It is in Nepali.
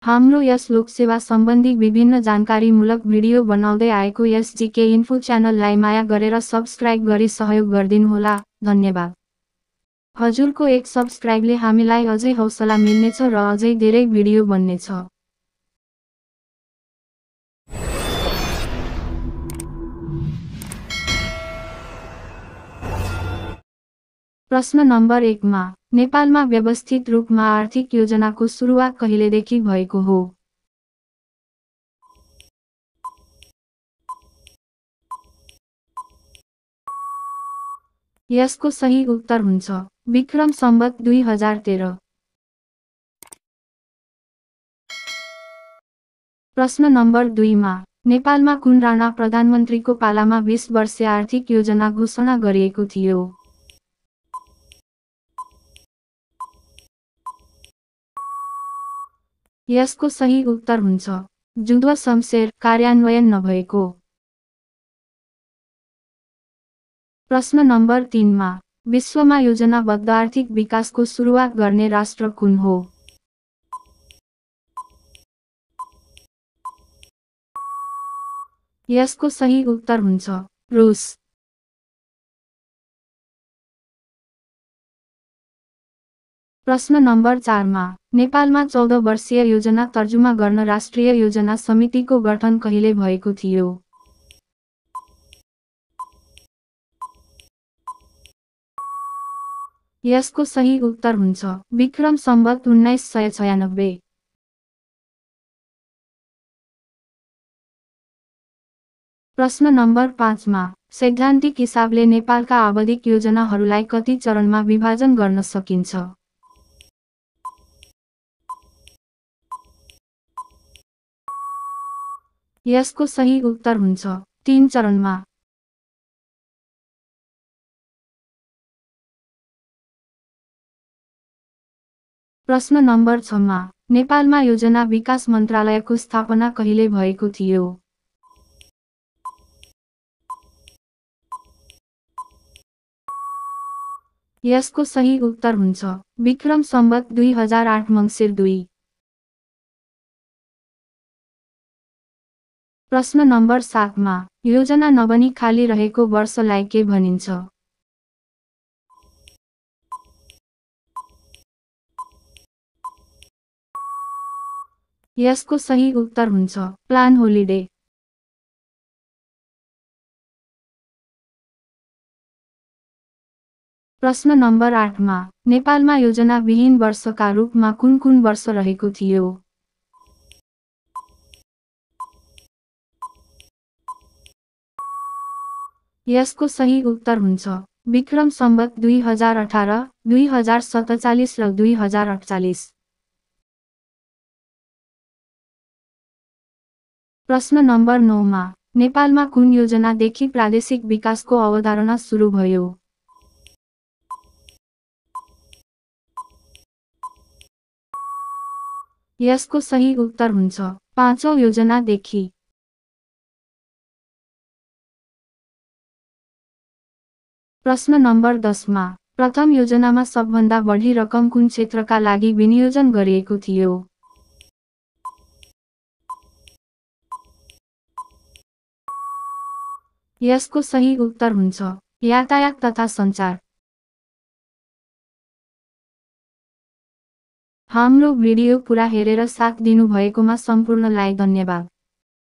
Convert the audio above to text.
हाम्रो यस लोकसेवा सम्बन्धी विभिन्न जानकारीमूलक भिडियो बनाउँदै आएको एसजीके इन्फो च्यानललाई माया गरेर सब्स्क्राइब गरी सहयोग गरिदिनुहोला। धन्यवाद। हजुरको एक सब्स्क्राइबले हामीलाई अझै हौसला मिल्नेछ र अझै धेरै भिडियो बन्नेछ। प्रश्न नम्बर 1 मा नेपालमा व्यवस्थित रूपमा आर्थिक योजनाको सुरुवात कहिलेदेखि भएको हो? यसको सही उत्तर हुन्छ विक्रम सम्वत 2013। प्रश्न नम्बर 2 मा नेपालमा कुन राणा प्रधानमन्त्रीको पालामा 20 वर्षीय आर्थिक योजना घोषणा गरिएको थियो? यसको सही उत्तर हुन्छ जुद्ध शमशेर, कार्यान्वयन नभएको। प्रश्न नम्बर 3 मा विश्वमा योजनाबद्ध आर्थिक विकासको सुरुवात गर्ने राष्ट्र कुन हो? यसको सही उत्तर हुन्छ रुस। प्रश्न नम्बर 4 मा नेपालमा 14 वर्षीय योजना तर्जुमा गर्न राष्ट्रिय योजना समितिको गठन कहिले भएको थियो? यसको सही उत्तर हुन्छ विक्रम सम्वत 1996। प्रश्न नम्बर 5 मा सैद्धान्तिक हिसाबले नेपालका आवधिक योजनाहरूलाई कति चरणमा विभाजन गर्न सकिन्छ? यसको सही उत्तर हुन्छ 3 चरणमा। प्रश्न नम्बर 6 मा नेपालमा योजना विकास मन्त्रालयको स्थापना कहिले भएको थियो? यसको सही उत्तर हुन्छ विक्रम सम्वत 2008 मङ्सिर 2। प्रश्न नम्बर 7 मा योजना नबनी खाली रहेको वर्षलाई के भनिन्छ? यसको सही उत्तर हुन्छ प्लान होलिडे। प्रश्न नम्बर 8 मा नेपालमा योजना विहीन वर्षका रूपमा कुन कुन वर्ष रहेको थियो? यसको सही उत्तर हुन्छ विक्रम सम्वत 2018, 2047 र 2048। प्रश्न नम्बर 9 मा नेपालमा कुन योजनादेखि प्रादेशिक विकासको अवधारणा सुरु भयो? यसको सही उत्तर हुन्छ पाँचौं योजनादेखि। प्रश्न नम्बर 10 मा प्रथम योजनामा सबभन्दा बढी रकम कुन क्षेत्रका लागि विनियोजन गरिएको थियो? यसको सही उत्तर हुन्छ यातायात तथा सञ्चार। हाम्रो भिडियो पुरा हेरेर साथ दिनुभएकोमा सम्पूर्णलाई धन्यवाद।